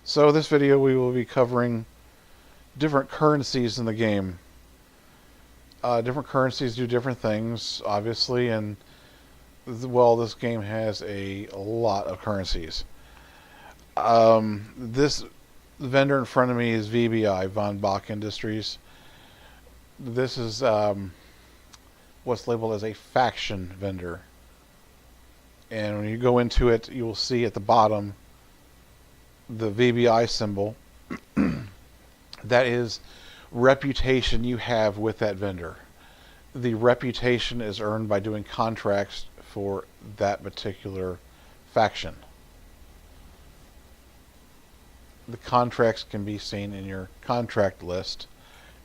So this video we will be covering different currencies in the game. Different currencies do different things, obviously, and well, this game has a lot of currencies. This vendor in front of me is VBI, Von Bach Industries. This is what's labeled as a faction vendor. And when you go into it, you will see at the bottom the VBI symbol. That is reputation you have with that vendor. The reputation is earned by doing contracts for that particular faction. The contracts can be seen in your contract list,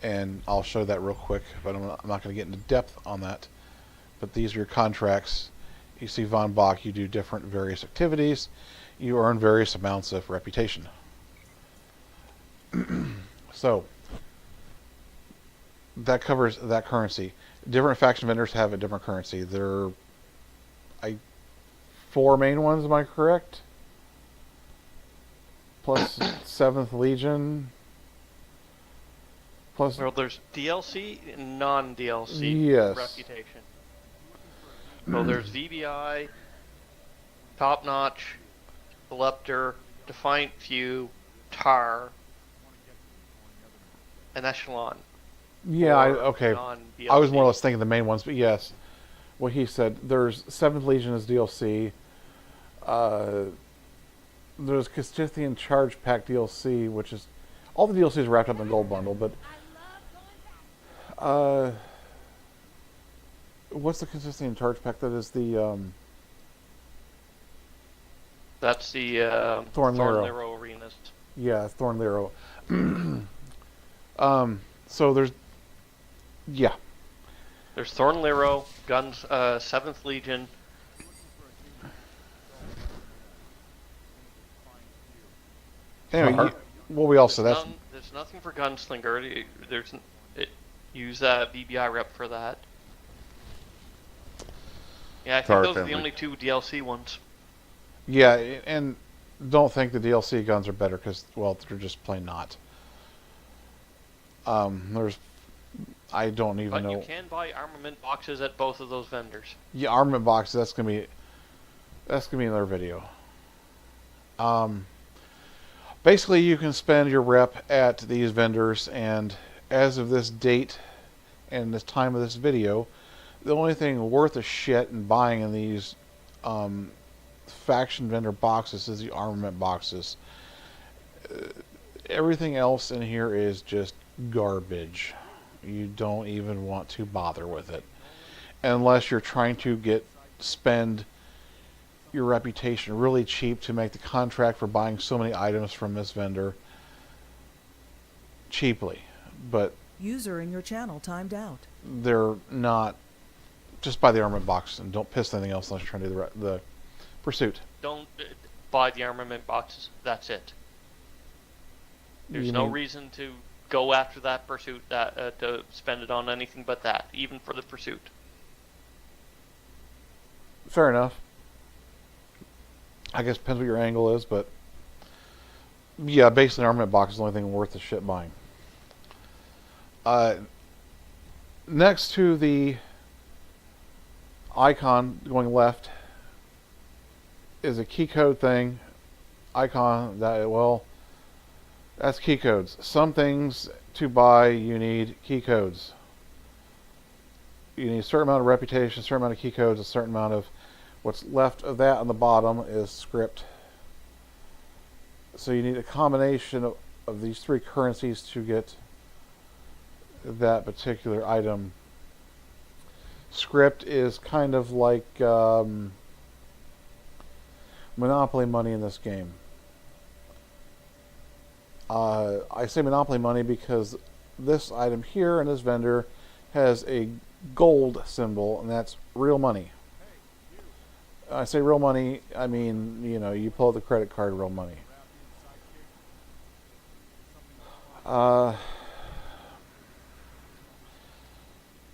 and I'll show that real quick, but I'm not going to get into depth on that. But these are your contracts. You see Von Bach, you do different various activities, you earn various amounts of reputation. So that covers that currency. Different faction vendors have a different currency. There are 4 main ones, am I correct? Plus 7th Legion. Plus, well, there's DLC and non-DLC yes. reputation. So there's VBI, Top Notch, Volupter, Defiant Few, Tar, and Echelon. Yeah, okay. I was more or less thinking the main ones, but yes. What he said, there's 7th Legion as DLC. There's Castithian Charge Pack DLC, which is... all the DLCs are wrapped up in the gold bundle, but... what's the Castithian Charge Pack? That is the... that's the Thorn Lero Arenas. Yeah, Thorn Lero. So there's... yeah. There's Thorn Lero, Guns, 7th Legion. Anyway, what we also... There's nothing for Gunslinger. Use VBI rep for that. Yeah, I think those are the only 2 DLC ones. Yeah, and don't think the DLC guns are better because, well, they're just plain not. There's... I don't even know. But you can buy armament boxes at both of those vendors. Yeah, armament boxes, that's gonna be another video. Basically, you can spend your rep at these vendors, and as of this date and this time of this video, the only thing worth a shit in buying in these faction vendor boxes is the armament boxes. Everything else in here is just garbage. You don't even want to bother with it unless you're trying to spend your reputation really cheap to make the contract for buying so many items from this vendor cheaply. But user in your channel timed out. They're not. Just buy the armament box and don't piss anything else unless you're trying to do the pursuit. Don't buy the armament boxes. That's it. There's no reason to go after that pursuit, to spend it on anything but that, even for the pursuit. Fair enough. I guess depends what your angle is, but yeah, basically, an armament box is the only thing worth the shit buying. Next to the icon going left is a key code thing. Icon that, well, that's key codes. Some things to buy, you need key codes. You need a certain amount of reputation, a certain amount of key codes, a certain amount of... what's left of that on the bottom is script. So you need a combination of these 3 currencies to get that particular item. Script is kind of like Monopoly money in this game. I say Monopoly money because this item here in this vendor has a gold symbol, and that's real money. I say real money, I mean, you know, you pull out the credit card, real money.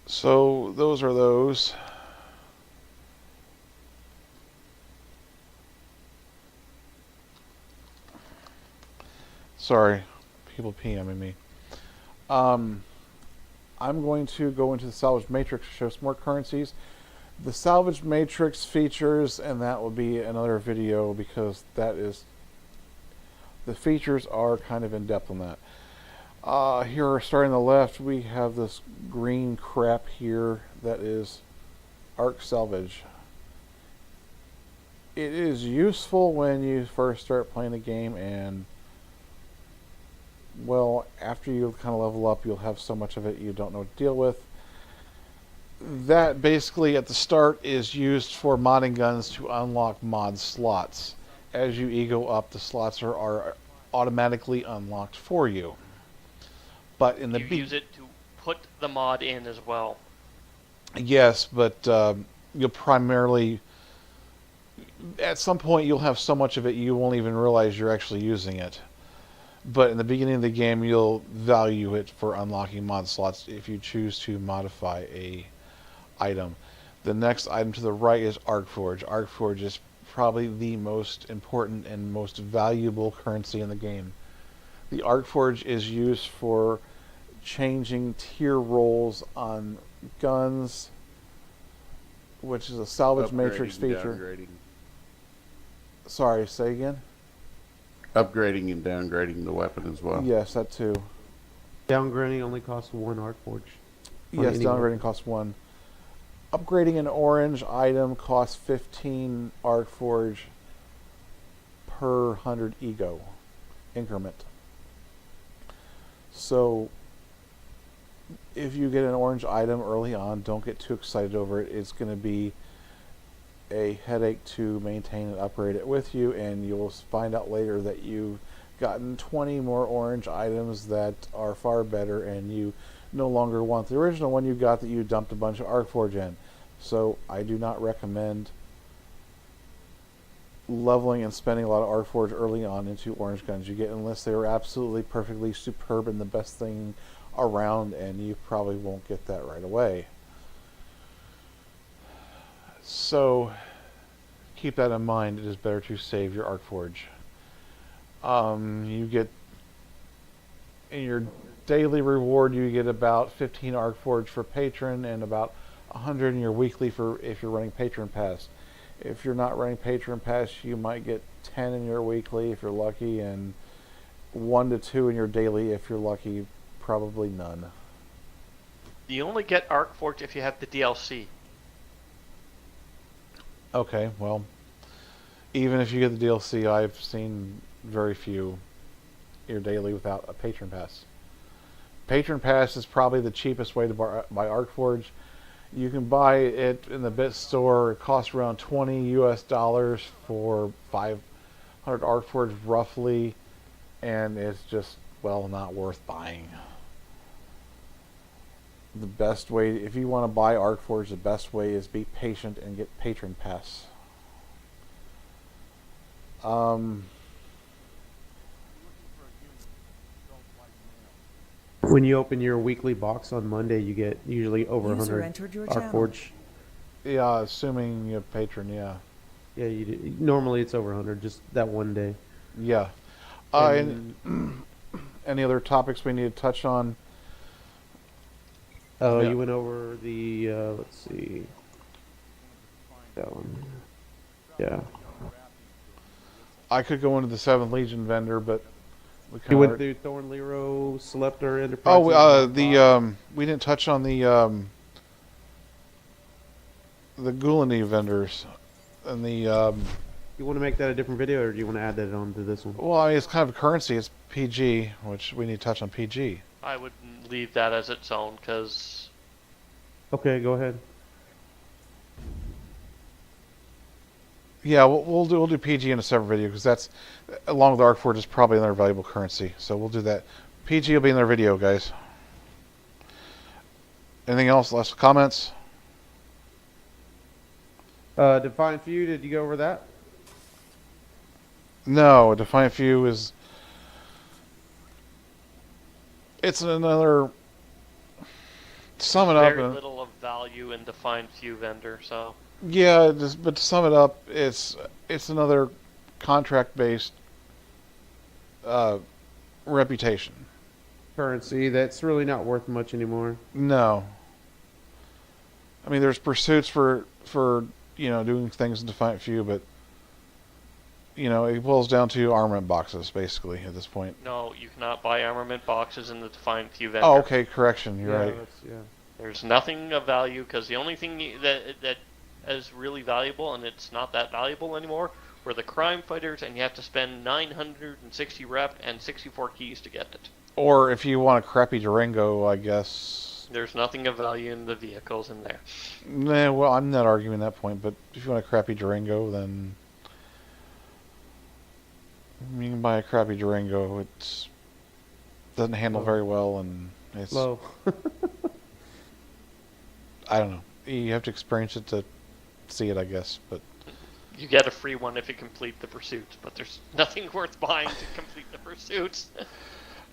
So those are those. Sorry, people PMing me. I'm going to go into the salvage matrix to show some more currencies. The salvage matrix features, and that will be another video because that is, the features are kind of in depth on that. Here, starting on the left, we have this green crap here that is arc salvage. It is useful when you first start playing the game, and well, after you kind of level up, you'll have so much of it you don't know what to deal with. That basically at the start is used for modding guns to unlock mod slots. As you ego up, the slots are automatically unlocked for you. But in the you use it to put the mod in as well. Yes, but you'll primarily, at some point, you'll have so much of it you won't even realize you're actually using it. But in the beginning of the game, you'll value it for unlocking mod slots if you choose to modify a item. The next item to the right is Arcforge. Arcforge is probably the most important and most valuable currency in the game. The Arcforge is used for changing tier rolls on guns, which is a salvage matrix feature. Downgrading. Sorry, say again? Upgrading and downgrading the weapon as well. Yes, that too. Downgrading only costs 1 Arcforge. Yes, downgrading costs 1. Upgrading an orange item costs 15 Arcforge per 100 ego increment. So if you get an orange item early on, don't get too excited over it. It's going to be a headache to maintain and upgrade it with you, and you'll find out later that you've gotten 20 more orange items that are far better, and you no longer want the original one you got that you dumped a bunch of Arcforge in. So I do not recommend leveling and spending a lot of Arcforge early on into orange guns you get, unless they are absolutely perfectly superb and the best thing around, and you probably won't get that right away. So keep that in mind. It is better to save your Arcforge. You get, in your daily reward, you get about 15 Arcforge for patron and about 100 in your weekly for if you're running patron pass. If you're not running patron pass, you might get 10 in your weekly if you're lucky, and 1 to 2 in your daily if you're lucky. Probably none. You only get Arcforge if you have the DLC. Okay, well, even if you get the DLC, I've seen very few your daily without a patron pass. Patron pass is probably the cheapest way to buy Arcforge. You can buy it in the bit store. It costs around $20 US for 500 Arcforge roughly, and it's just, well, not worth buying. The best way, if you want to buy Arcforge, the best way is be patient and get patron pass. When you open your weekly box on Monday, you get usually over User 100 entered your channel. Arcforge. Yeah, assuming you have patron, yeah. Yeah, normally it's over 100, just that one day. Yeah. Any other topics we need to touch on? Oh, Yeah. you went over the, let's see. That one. Yeah. I could go into the 7th Legion vendor, but we You went kinda... through Thorn, Lero, Seleptor, Enterprise. We didn't touch on the Gulani vendors and the You want to make that a different video, or do you want to add that onto this one? well, I mean, it's kind of a currency. It's PG, which we need to touch on PG. I would leave that as its own, because Okay, go ahead. Yeah, we'll do PG in a separate video because that's, along with Arcforge, is probably another valuable currency. So we'll do that. PG will be in their video, guys. Anything else? Last comments? Defiant Few, did you go over that? No, Defiant Few is... It's another... Sum it up. very little of value in Defiant Few vendor, so... Yeah, but to sum it up, it's another contract-based reputation. Currency that's really not worth much anymore. No. I mean, there's pursuits for doing things in Defiant Few, but it boils down to armament boxes basically at this point. No, you cannot buy armament boxes in the Defiant Few vendor. Oh, okay, correction. You're right. There's nothing of value because the only thing that is really valuable, and it's not that valuable anymore, were the crime fighters, and you have to spend 960 rep and 64 keys to get it. Or if you want a crappy Durango, I guess. There's nothing of value in the vehicles in there. Nah, well, I'm not arguing that point, but if you want a crappy Durango, then you can buy a crappy Durango. It doesn't handle very well, and it's Low. I don't know. You have to experience it to see it, I guess. But You get a free one if you complete the pursuits, but there's nothing worth buying to complete the pursuits.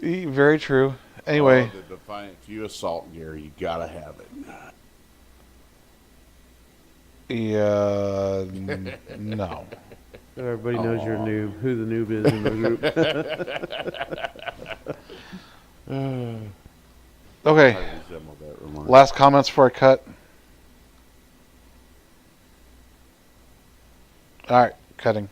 very true. Anyway, the Defiant Few assault gear, you gotta have it. yeah, no. Everybody knows you're a noob. Who the noob is in the group. Okay. I resemble that remark. Last comments before I cut. All right, cutting.